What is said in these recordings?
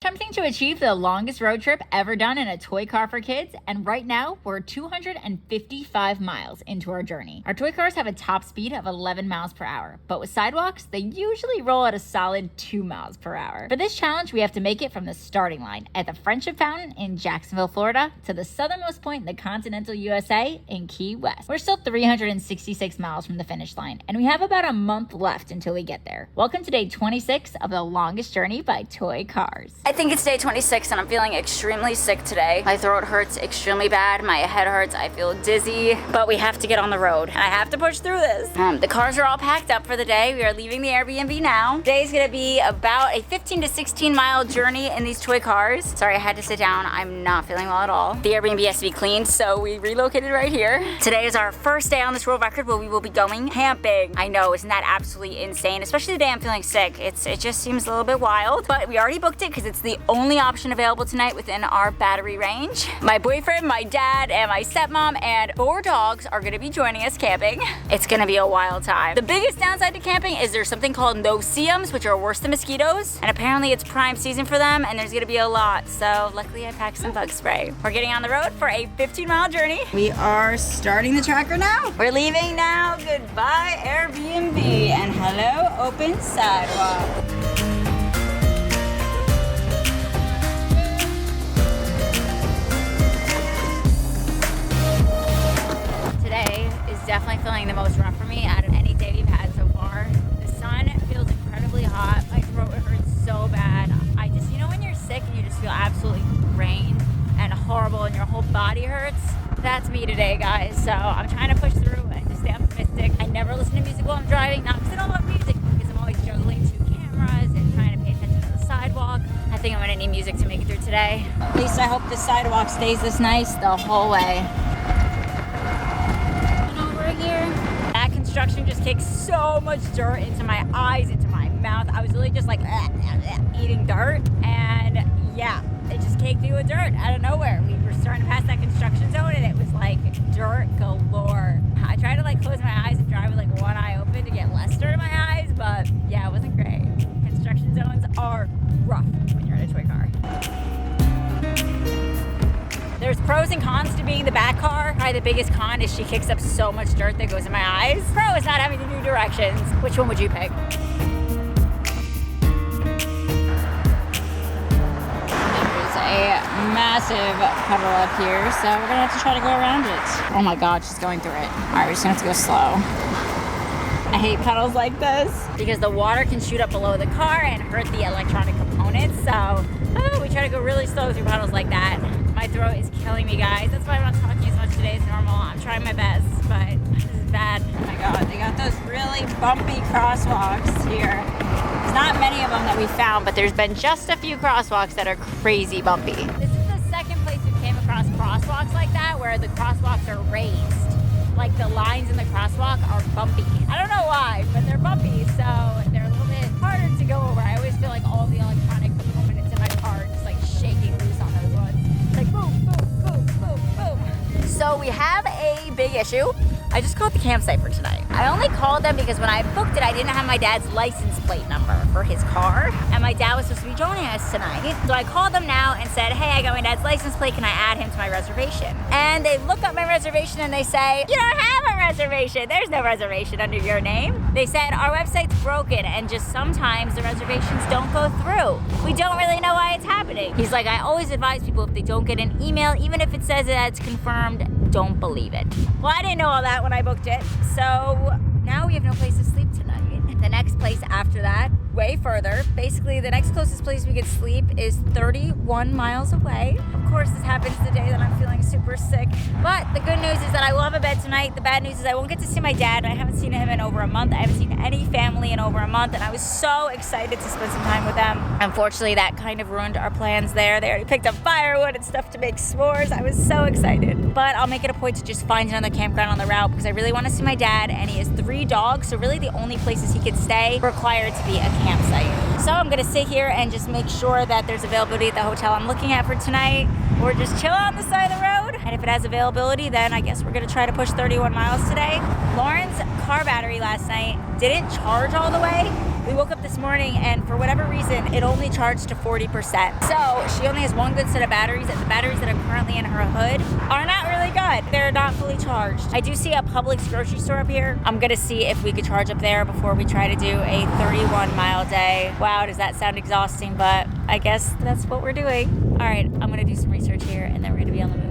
attempting to achieve the longest road trip ever done in a toy car for kids, and right now we're 255 miles into our journey. Our toy cars have a top speed of 11 miles per hour, but with sidewalks, they usually roll at a solid 2 miles per hour. For this challenge, we have to make it from the starting line at the Friendship Fountain in Jacksonville, Florida, to the southernmost point in the continental USA in Key West. We're still 366 miles from the finish line, and we have about a month left until we get there. Welcome to day 26 of the longest journey by toy cars. I think it's day 26 and I'm feeling extremely sick today. My throat hurts extremely bad, my head hurts, I feel dizzy, but we have to get on the road and I have to push through this. The cars are all packed up for the day. We are leaving the Airbnb now. Today's gonna be about a 15 to 16 mile journey in these toy cars. Sorry, I had to sit down. I'm not feeling well at all. The Airbnb has to be cleaned, so we relocated right here. Today is our first day on this world record where we will be going camping. I know, isn't that absolutely insane? Especially the day I'm feeling sick. It just seems a little bit wild, but we already booked it because it's the only option available tonight within our battery range. My boyfriend, my dad, and my stepmom and 4 dogs are gonna be joining us camping. It's gonna be a wild time. The biggest downside to camping is there's something called no-see-ums, which are worse than mosquitoes, and apparently it's prime season for them, and there's gonna be a lot, so luckily I packed some bug spray. We're getting on the road for a 15-mile journey. We are starting the tracker now. We're leaving now. Goodbye, Airbnb, and hello, open sidewalk. Today is definitely feeling the most rough for me out of any day we've had so far. The sun feels incredibly hot. My throat hurts so bad. I just, you know when you're sick and you just feel absolutely drained and horrible and your whole body hurts? That's me today, guys. So I'm trying to push through and just stay optimistic. I never listen to music while I'm driving, not because I don't love music, because I'm always juggling 2 cameras and trying to pay attention to the sidewalk. I think I'm gonna need music to make it through today. At least I hope the sidewalk stays this nice the whole way. That construction just kicked so much dirt into my eyes, into my mouth. I was really just like eating dirt, and yeah, it just caked me with dirt out of nowhere. We were starting to pass that construction zone and it was like dirt galore. I tried to like close my eyes and drive with like one eye open to get less dirt in my eyes, but yeah, it wasn't great. Construction zones are rough when you're in a toy car. There's pros and cons to being the back car. Probably the biggest con is she kicks up so much dirt that goes in my eyes. Pro is not having to do directions. Which one would you pick? There's a massive puddle up here, so we're gonna have to try to go around it. Oh my God, she's going through it. All right, we're just gonna have to go slow. I hate puddles like this because the water can shoot up below the car and hurt the electronic components. So we try to go really slow through puddles like that. My throat is killing me, guys. That's why I'm not talking as much today as normal. I'm trying my best, but this is bad. Oh my God, they got those really bumpy crosswalks here. There's not many of them that we found, but there's been just a few crosswalks that are crazy bumpy. This is the second place we came across crosswalks like that, where the crosswalks are raised. Like the lines in the crosswalk are bumpy. I don't know why, but they're bumpy, so they're a little bit harder to go over. I always feel like all the electronic components in my car are just like shaking loose on those ones. It's like boom, boom, boom, boom, boom. So we have a big issue. I just called the campsite for tonight. I only called them because when I booked it, I didn't have my dad's license plate number for his car, and my dad was supposed to be joining us tonight. So I called them now and said, hey, I got my dad's license plate, can I add him to my reservation? And they look up my reservation and they say, you don't have a reservation. There's no reservation under your name. They said, our website's broken and just sometimes the reservations don't go through. We don't really know why it's happening. He's like, I always advise people if they don't get an email, even if it says that it's confirmed, don't believe it. Well, I didn't know all that when I booked it, so now we have no place to sleep tonight. The next place after that, way further, basically the next closest place we could sleep is 31 miles away. Of course, this happens the day that I'm feeling super sick, but the good news is that I will have a bed tonight. The bad news is I won't get to see my dad. I haven't seen him in over a month. I haven't seen any family in over a month, and I was so excited to spend some time with them. Unfortunately, that kind of ruined our plans there. They already picked up firewood and stuff to make s'mores. I was so excited, but I'll make it a point to just find another campground on the route because I really want to see my dad, and he has 3 dogs, so really the only places he could stay require to be a campsite. So I'm gonna sit here and just make sure that there's availability at the hotel I'm looking at for tonight, or just chill on the side of the road. And if it has availability, then I guess we're gonna try to push 31 miles today. Lauren's car battery last night didn't charge all the way, We woke up this morning and for whatever reason, it only charged to 40%. So she only has one good set of batteries, and the batteries that are currently in her hood are not really good. They're not fully charged. I do see a Publix grocery store up here. I'm gonna see if we could charge up there before we try to do a 31-mile day. Wow, does that sound exhausting, but I guess that's what we're doing. All right, I'm gonna do some research here and then we're gonna be on the move.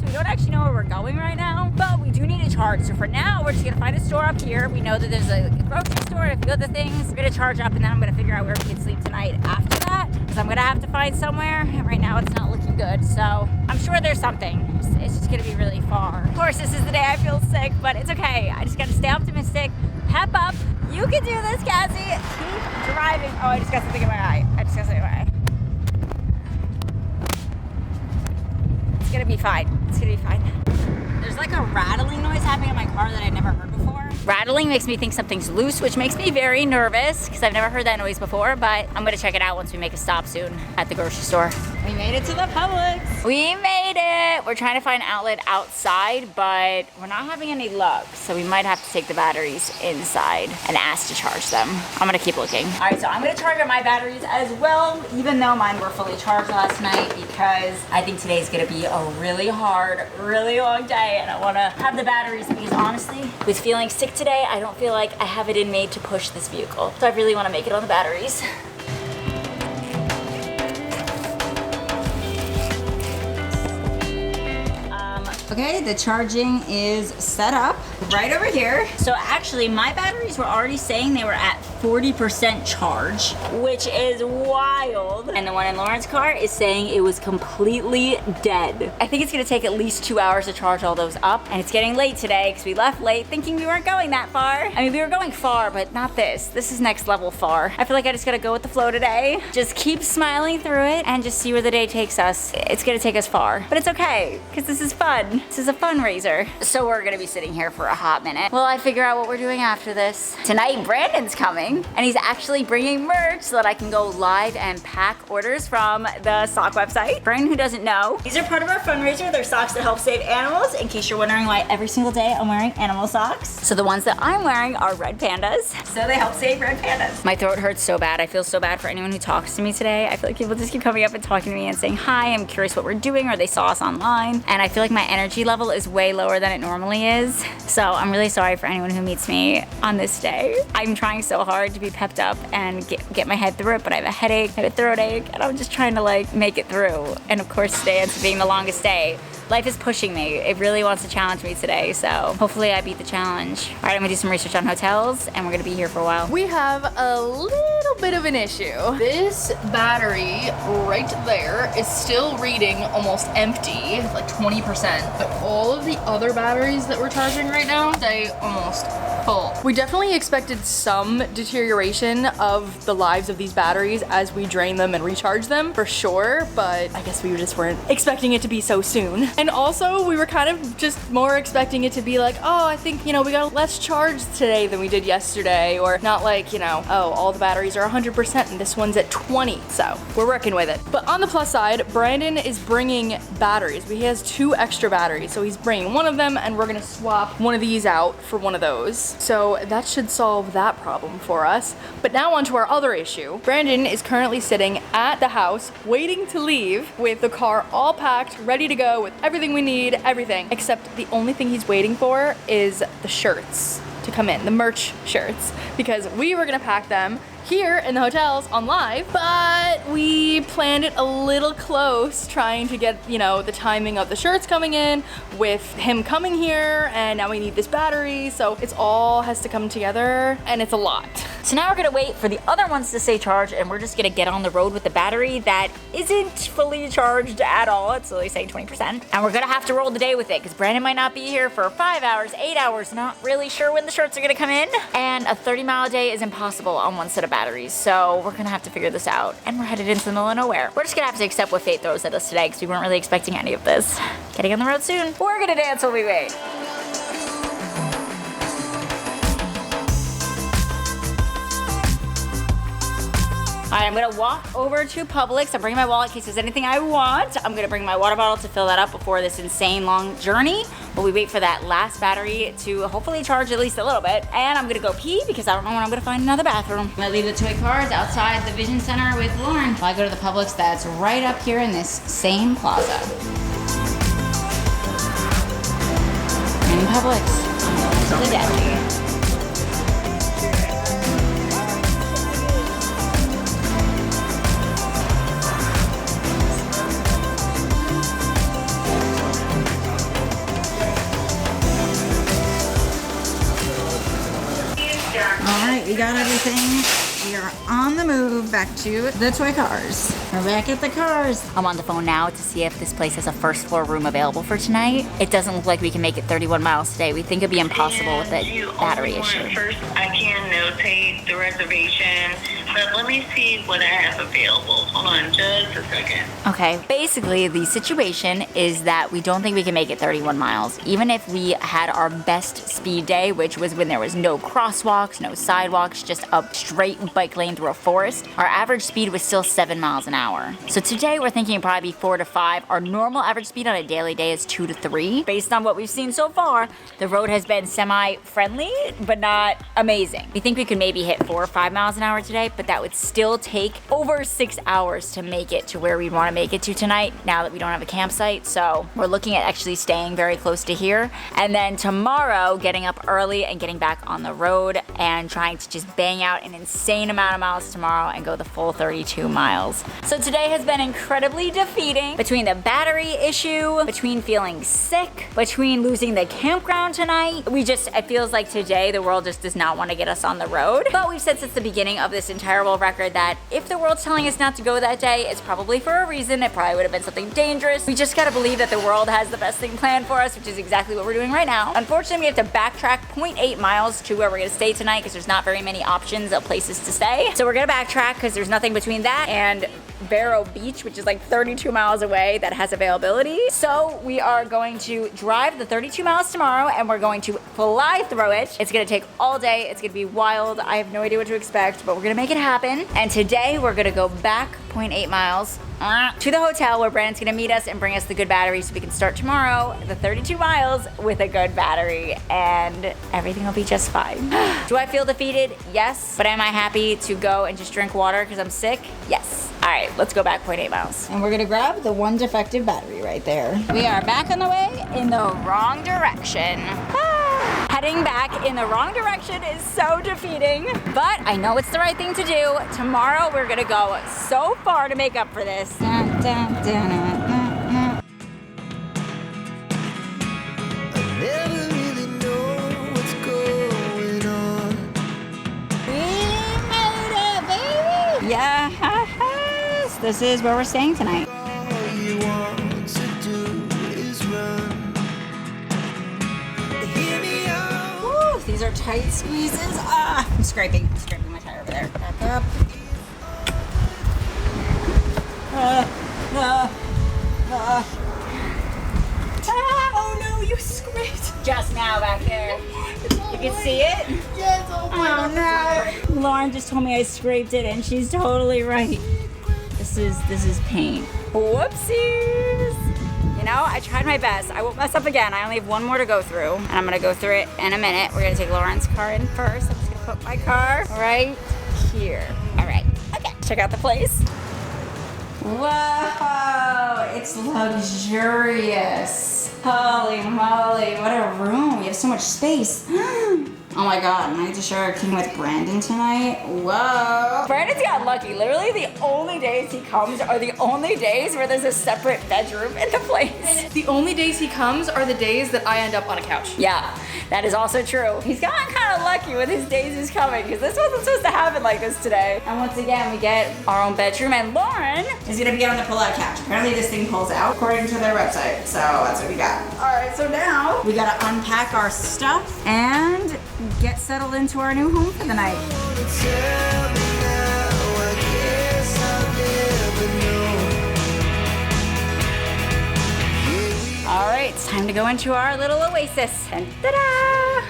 We don't actually know where we're going right now, but we do need to charge. So for now, we're just gonna find a store up here. We know that there's a grocery store and a few other things. We're gonna charge up and then I'm gonna figure out where we can sleep tonight after that, because I'm gonna have to find somewhere. And right now it's not looking good. So I'm sure there's something. It's just gonna be really far. Of course, this is the day I feel sick, but it's okay. I just gotta stay optimistic, pep up. You can do this, Cassie. Keep driving. Oh, I just got something in my eye. It's gonna be fine. It's gonna be fine. There's like a rattling noise happening in my car that I'd never heard before. Rattling makes me think something's loose, which makes me very nervous because I've never heard that noise before, but I'm gonna check it out once we make a stop soon at the grocery store. We made it to the Publix. We made it. We're trying to find an outlet outside, but we're not having any luck. So we might have to take the batteries inside and ask to charge them. I'm gonna keep looking. All right, so I'm gonna charge up my batteries as well, even though mine were fully charged last night, because I think today's gonna be a really hard, really long day, and I wanna have the batteries because honestly, with feeling sick today, I don't feel like I have it in me to push this vehicle. So I really wanna make it on the batteries. Okay, the charging is set up right over here. So actually, my batteries were already saying they were at 40% charge, which is wild. And the one in Lauren's car is saying it was completely dead. I think it's gonna take at least 2 hours to charge all those up. And it's getting late today because we left late thinking we weren't going that far. I mean, we were going far, but not this. This is next level far. I feel like I just gotta go with the flow today. Just keep smiling through it and just see where the day takes us. It's gonna take us far, but it's okay because this is fun. This is a fundraiser. So we're gonna be sitting here for a hot minute while I figure out what we're doing after this. Tonight, Brandon's coming and he's actually bringing merch so that I can go live and pack orders from the sock website. For anyone who doesn't know, these are part of our fundraiser. They're socks that help save animals, in case you're wondering why every single day I'm wearing animal socks. So the ones that I'm wearing are red pandas. So they help save red pandas. My throat hurts so bad. I feel so bad for anyone who talks to me today. I feel like people just keep coming up and talking to me and saying hi, I'm curious what we're doing, or they saw us online. And I feel like my energy level is way lower than it normally is. So I'm really sorry for anyone who meets me on this day. I'm trying so hard to be pepped up and get my head through it, but I have a headache, I have a throat ache, and I'm just trying to like make it through. And of course today ends up being the longest day. Life is pushing me. It really wants to challenge me today, so hopefully I beat the challenge. All right, I'm gonna do some research on hotels, and we're gonna be here for a while. We have a little bit of an issue. This battery right there is still reading almost empty, like 20%, but all of the other batteries that we're charging right now stay almost full. We definitely expected some deterioration of the lives of these batteries as we drain them and recharge them, for sure, but I guess we just weren't expecting it to be so soon. And also, we were kind of just more expecting it to be like, oh, I think, we got less charge today than we did yesterday, or not like, oh, all the batteries are 100% and this one's at 20, so we're working with it. But on the plus side, Brandon is bringing batteries. He has 2 extra batteries, so he's bringing one of them and we're gonna swap one of these out for one of those. So that should solve that problem for us. But now on to our other issue. Brandon is currently sitting at the house waiting to leave with the car all packed, ready to go with everything we need, everything, except the only thing he's waiting for is the shirts to come in, the merch shirts, because we were gonna pack them here in the hotels on live, but we planned it a little close, trying to get, the timing of the shirts coming in with him coming here, and now we need this battery, so it's all has to come together, and it's a lot. So now we're gonna wait for the other ones to stay charged, and we're just gonna get on the road with the battery that isn't fully charged at all. It's only saying 20%. And we're gonna have to roll the day with it, because Brandon might not be here for 5 hours, 8 hours, not really sure when the shirts are gonna come in. And a 30-mile day is impossible on one set of batteries, so we're gonna have to figure this out, and we're headed into the middle of nowhere. We're just gonna have to accept what fate throws at us today, because we weren't really expecting any of this. Getting on the road soon. We're gonna dance while we wait. right, I'm gonna walk over to Publix. I'm bringing my wallet in case there's anything I want. I'm gonna bring my water bottle to fill that up before this insane long journey. While we wait for that last battery to hopefully charge at least a little bit. And I'm gonna go pee because I don't know when I'm gonna find another bathroom. I'm gonna leave the toy cars outside the Vision Center with Lauren while I go to the Publix that's right up here in this same plaza. In Publix, to the deli. All right, we got everything. We are on the move back to the toy cars. We're back at the cars. I'm on the phone now to see if this place has a first floor room available for tonight. It doesn't look like we can make it 31 miles today. We think it'd be impossible with the battery issue. First, I can notate the reservation, but let me see what I have available. Hold on just a second. Okay, basically the situation is that we don't think we can make it 31 miles. Even if we had our best speed day, which was when there was no crosswalks, no sidewalks, just a straight bike lane through a forest, our average speed was still 7 miles an hour. So today we're thinking probably 4 to 5. Our normal average speed on a daily day is 2 to 3. Based on what we've seen so far, the road has been semi-friendly, but not amazing. We think we could maybe hit 4 or 5 miles an hour today, but that would still take over 6 hours to make it to where we want to make it to tonight now that we don't have a campsite. So we're looking at actually staying very close to here. And then tomorrow, getting up early and getting back on the road and trying to just bang out an insane amount of miles tomorrow and go the full 32 miles. So today has been incredibly defeating between the battery issue, between feeling sick, between losing the campground tonight. It feels like today the world just does not want to get us on the road. But we've said since the beginning of this entire world record that if the world's telling us not to go that day, it's probably for a reason. It probably would have been something dangerous. We just gotta believe that the world has the best thing planned for us, which is exactly what we're doing right now. Unfortunately, we have to backtrack 0.8 miles to where we're gonna stay tonight because there's not very many options of places to stay. So we're gonna backtrack because there's nothing between that and Vero Beach, which is like 32 miles away, that has availability. So we are going to drive the 32 miles tomorrow and we're going to fly through it. It's gonna take all day. It's gonna be wild. I have no idea what to expect, but we're gonna make it happen. And today we're gonna go back 0.8 miles to the hotel where Brandon's gonna meet us and bring us the good battery so we can start tomorrow the 32 miles with a good battery and everything will be just fine. Do I feel defeated? Yes. But am I happy to go and just drink water because I'm sick? Yes. All right, let's go back 0.8 miles. And we're gonna grab the one defective battery right there. We are back on the way in the wrong direction. Heading back in the wrong direction is so defeating, but I know it's the right thing to do. Tomorrow we're gonna go so far to make up for this. I never really know what's going on. We made it, baby! Yes, this is where we're staying tonight. All you want to do is run. Hear me out. Woo, these are tight squeezes. I'm scraping my tire over there. Back up. Oh no, you scraped. Just now back there. You can see it? Yes, oh my Oh no. Lauren just told me I scraped it and she's totally right. This is paint. Whoopsies. You know, I tried my best. I won't mess up again. I only have one more to go through and I'm gonna go through it in a minute. We're gonna take Lauren's car in first. I'm just gonna put my car right here. All right, okay, check out the place. Whoa, it's luxurious. Holy moly, what a room. We have so much space. Oh my God, and I get to share a king with Brandon tonight. Whoa. Brandon's got lucky. Literally the only days he comes are the only days where there's a separate bedroom in the place. The only days he comes are the days that I end up on a couch. Yeah, that is also true. He's gotten kind of lucky with his days he's coming because this wasn't supposed to happen like this today. And once again, we get our own bedroom and Lauren is gonna be on the pull-out couch. Apparently this thing pulls out according to their website. So that's what we got. All right, so now we gotta unpack our stuff and get settled into our new home for the night. Tell me now, I guess I'll never know. All right, it's time to go into our little oasis. And ta-da!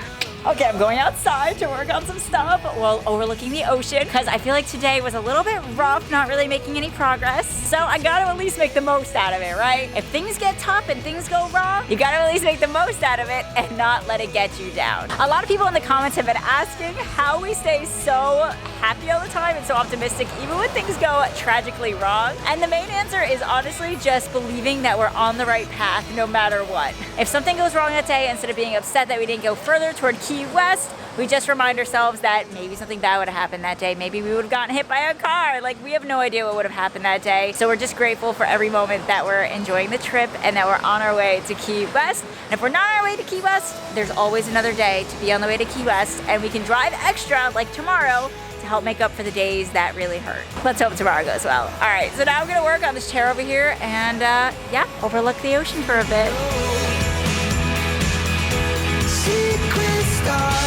Okay, I'm going outside to work on some stuff while overlooking the ocean because I feel like today was a little bit rough, not really making any progress. So I gotta at least make the most out of it, right? If things get tough and things go wrong, you gotta at least make the most out of it and not let it get you down. A lot of people in the comments have been asking how we stay so happy all the time and so optimistic even when things go tragically wrong. And the main answer is honestly just believing that we're on the right path no matter what. If something goes wrong that day, instead of being upset that we didn't go further toward Key West, we just remind ourselves that maybe something bad would have happened that day. Maybe we would have gotten hit by a car. Like, we have no idea what would have happened that day. So we're just grateful for every moment that we're enjoying the trip and that we're on our way to Key West. And if we're not on our way to Key West, there's always another day to be on the way to Key West, and we can drive extra like tomorrow to help make up for the days that really hurt. Let's hope tomorrow goes well. All right, so now I'm gonna work on this chair over here and yeah, overlook the ocean for a bit. Secret stars.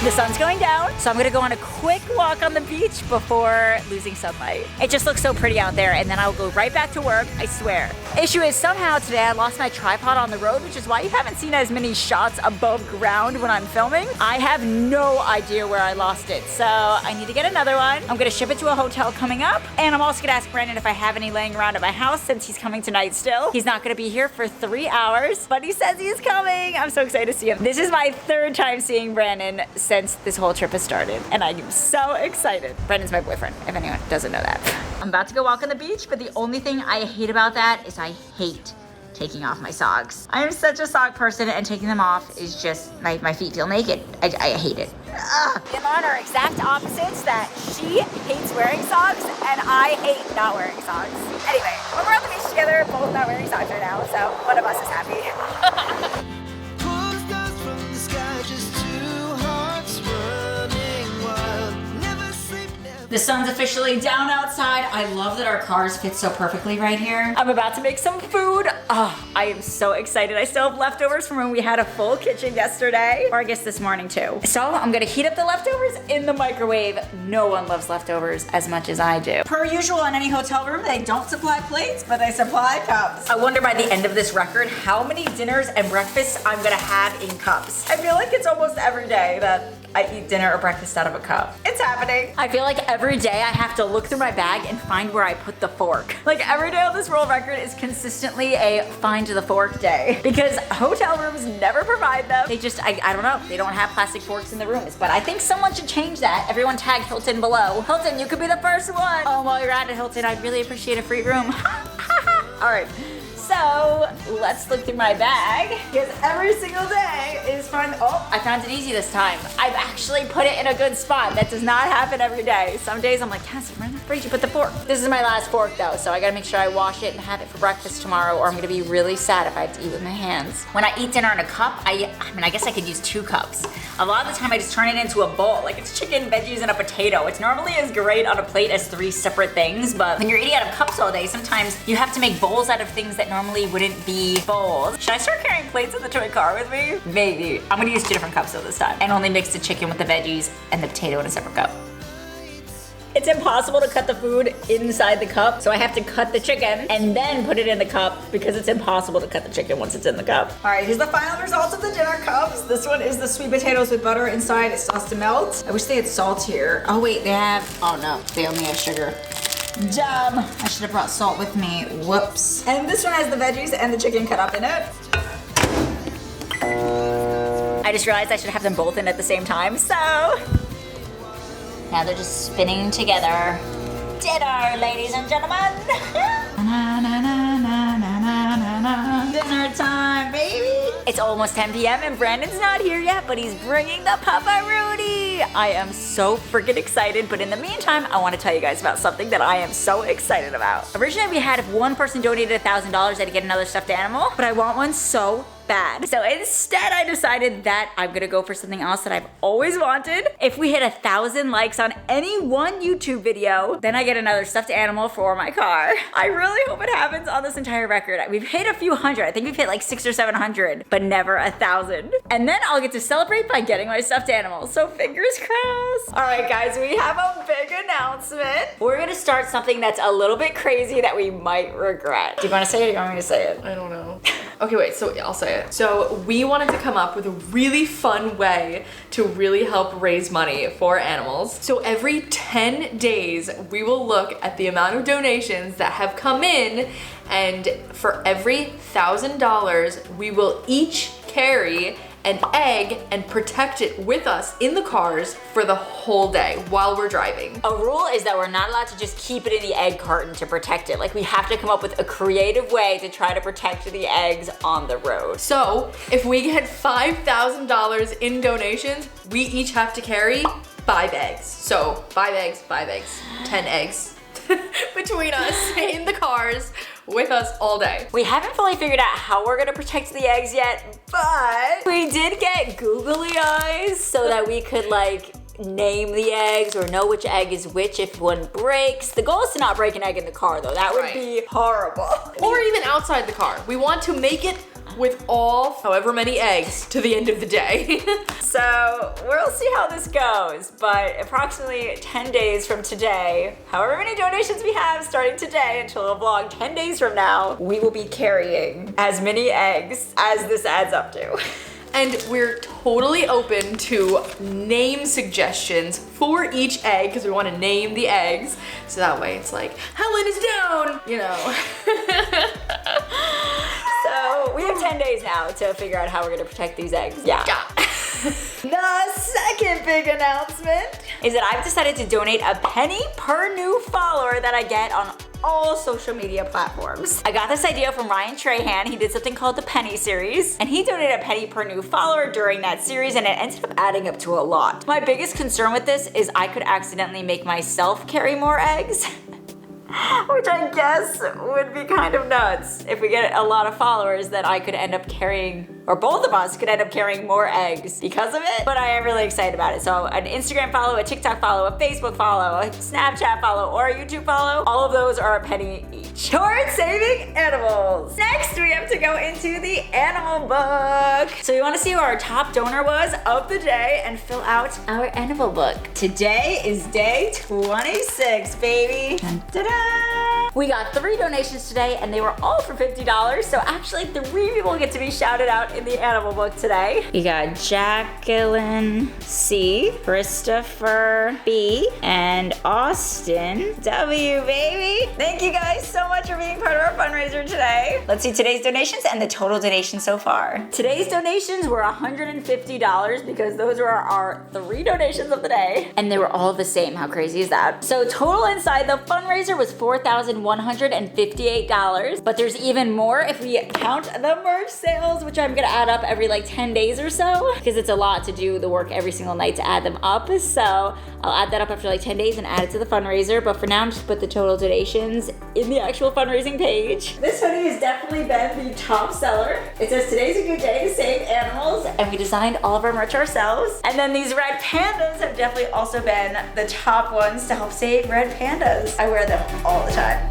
The sun's going down, so I'm gonna go on a quick walk on the beach before losing sunlight. It just looks so pretty out there, and then I'll go right back to work, I swear. Issue is somehow today I lost my tripod on the road, which is why you haven't seen as many shots above ground when I'm filming. I have no idea where I lost it, so I need to get another one. I'm gonna ship it to a hotel coming up, and I'm also gonna ask Brandon if I have any laying around at my house since he's coming tonight still. He's not gonna be here for 3 hours, but he says he's coming. I'm so excited to see him. This is my third time seeing Brandon since this whole trip has started, and I'm so excited. Brandon's my boyfriend, if anyone doesn't know that. I'm about to go walk on the beach, but the only thing I hate about that is I hate taking off my socks. I am such a sock person, and taking them off is just, my feet feel naked. I hate it. Ugh. Me and Lauren are exact opposites, that she hates wearing socks, and I hate not wearing socks. Anyway, when we're on the beach together, both not wearing socks right now, so one of us is happy. Pull stars from the sky, just two hearts running wild. Never sleep, never. The sun's officially down outside. I love that our cars fit so perfectly right here. I'm about to make some food. Oh, I am so excited. I still have leftovers from when we had a full kitchen yesterday, or I guess this morning too. So I'm gonna heat up the leftovers in the microwave. No one loves leftovers as much as I do. Per usual in any hotel room, they don't supply plates, but they supply cups. I wonder by the end of this record how many dinners and breakfasts I'm gonna have in cups. I feel like it's almost every day that I eat dinner or breakfast out of a cup. It's happening. I feel like every day I have to look through my bag and find where I put the fork. Like every day on this world record is consistently a find the fork day because hotel rooms never provide them. They just, I don't know, they don't have plastic forks in the rooms, but I think someone should change that. Everyone tag Hilton below. Hilton, you could be the first one. Oh, while you're at it, Hilton, I'd really appreciate a free room. All right. So let's look through my bag because every single day is fun. Oh, I found it easy this time. I've actually put it in a good spot. That does not happen every day. Some days I'm like, Cassie, where in the fridge you put the fork? This is my last fork though, so I gotta make sure I wash it and have it for breakfast tomorrow, or I'm gonna be really sad if I have to eat with my hands. When I eat dinner in a cup, I guess I could use 2 cups. A lot of the time I just turn it into a bowl. Like it's chicken, veggies, and a potato. It's normally as great on a plate as 3 separate things, but when you're eating out of cups all day, sometimes you have to make bowls out of things that normally wouldn't be bowls. Should I start carrying plates in the toy car with me? Maybe. I'm gonna use 2 different cups though this time and only mix the chicken with the veggies and the potato in a separate cup. It's impossible to cut the food inside the cup, so I have to cut the chicken and then put it in the cup because it's impossible to cut the chicken once it's in the cup. All right, here's the final results of the dinner cups. This one is the sweet potatoes with butter inside. It starts to melt. I wish they had salt here. Oh wait, they have, oh no, they only have sugar. Dumb. I should have brought salt with me. Whoops. And this one has the veggies and the chicken cut up in it. I just realized I should have them both in at the same time, so now they're just spinning together. Dinner, ladies and gentlemen. Dinner time, baby. It's almost 10 p.m. and Brandon's not here yet, but he's bringing the pepperoni. I am so freaking excited, but in the meantime, I want to tell you guys about something that I am so excited about. Originally, we had if one person donated $1,000, I'd get another stuffed animal, but I want one so bad. So instead I decided that I'm gonna go for something else that I've always wanted. If we hit 1,000 likes on any one YouTube video, then I get another stuffed animal for my car. I really hope it happens on this entire record. We've hit a few hundred. I think we've hit like 600 or 700, but never 1,000. And then I'll get to celebrate by getting my stuffed animal. So fingers crossed. All right, guys, we have a big announcement. We're gonna start something that's a little bit crazy that we might regret. Do you wanna say it or do you want me to say it? I don't know. Okay, wait, so I'll say it. So we wanted to come up with a really fun way to really help raise money for animals. So every 10 days, we will look at the amount of donations that have come in, and for every $1,000, we will each carry an egg and protect it with us in the cars for the whole day while we're driving. A rule is that we're not allowed to just keep it in the egg carton to protect it. Like, we have to come up with a creative way to try to protect the eggs on the road. So if we get $5,000 in donations, we each have to carry 5 eggs. So 5 eggs, 10 eggs between us in the cars with us all day. We haven't fully figured out how we're gonna protect the eggs yet, but we did get googly eyes so that we could like name the eggs or know which egg is which if one breaks. The goal is to not break an egg in the car though. That would be horrible. Or even outside the car. We want to make it with all however many eggs to the end of the day. So we'll see how this goes, but approximately 10 days from today, however many donations we have starting today until a vlog 10 days from now, we will be carrying as many eggs as this adds up to. And we're totally open to name suggestions for each egg because we want to name the eggs. So that way it's like, Helen is down, you know. So we have 10 days now to figure out how we're gonna protect these eggs. Yeah. The second big announcement is that I've decided to donate a penny per new follower that I get on all social media platforms. I got this idea from Ryan Trahan. He did something called the Penny Series, and he donated a penny per new follower during that series, and it ended up adding up to a lot. My biggest concern with this is I could accidentally make myself carry more eggs. Which I guess would be kind of nuts. If we get a lot of followers, then I could end up carrying, or both of us could end up carrying more eggs because of it. But I am really excited about it. So an Instagram follow, a TikTok follow, a Facebook follow, a Snapchat follow, or a YouTube follow, all of those are a penny each. Towards saving animals. Next, we have to go into the animal book. So you want to see who our top donor was of the day and fill out our animal book. Today is day 26, baby. Ta-da! We got 3 donations today and they were all for $50. So actually 3 people get to be shouted out in the animal book today. You got Jacqueline C, Christopher B, and Austin W, baby. Thank you guys so much for being part of our fundraiser today. Let's see today's donations and the total donations so far. Today's donations were $150 because those were our 3 donations of the day. And they were all the same. How crazy is that? So total inside the fundraiser was $4,158, but there's even more if we count the merch sales, which I'm gonna add up every like 10 days or so, because it's a lot to do the work every single night to add them up. So I'll add that up after like 10 days and add it to the fundraiser, but for now I'm just put the total donations in the actual fundraising page. This hoodie has definitely been the top seller. It says today's a good day to save animals, and we designed all of our merch ourselves. And then these red pandas have definitely also been the top ones to help save red pandas. I wear them all the time.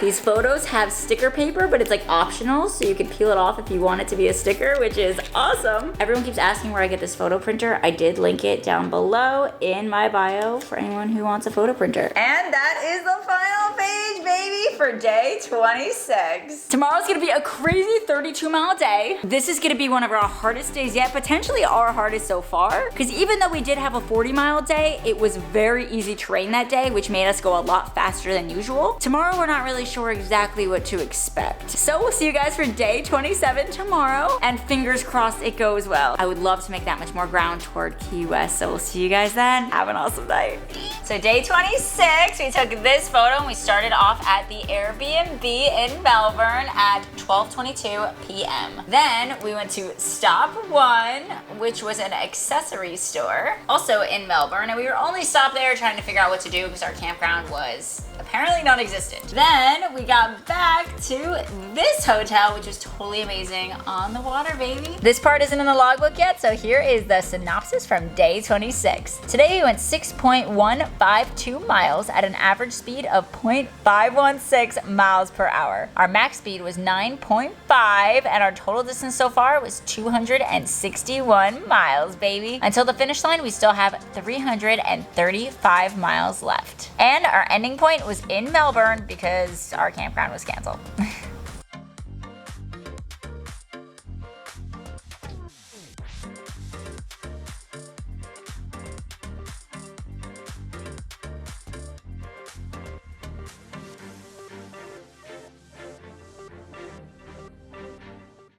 These photos have sticker paper, but it's like optional, so you can peel it off if you want it to be a sticker, which is awesome. Everyone keeps asking where I get this photo printer. I did link it down below in my bio for anyone who wants a photo printer. And that is the final page, baby, for day 26. Tomorrow's gonna be a crazy 32-mile day. This is gonna be one of our hardest days yet, potentially our hardest so far, because even though we did have a 40-mile day, it was very easy terrain that day, which made us go a lot faster than usual. Tomorrow, we're not really sure exactly what to expect. So we'll see you guys for day 27 tomorrow, and fingers crossed it goes well. I would love to make that much more ground toward Key West, so we'll see you guys then. Have an awesome night. So day 26, we took this photo and we started off at the Airbnb in Melbourne at 12:22 p.m. Then we went to stop 1, which was an accessory store, also in Melbourne, and we were only stopped there trying to figure out what to do because our campground was apparently non-existent. Then we got back to this hotel, which was totally amazing, on the water, baby. This part isn't in the logbook yet, so here is the synopsis from day 26. Today we went 6.152 miles at an average speed of 0.516 miles per hour. Our max speed was 9.5 and our total distance so far was 261 miles, baby. Until the finish line, we still have 335 miles left. And our ending point was in Melbourne because our campground was canceled.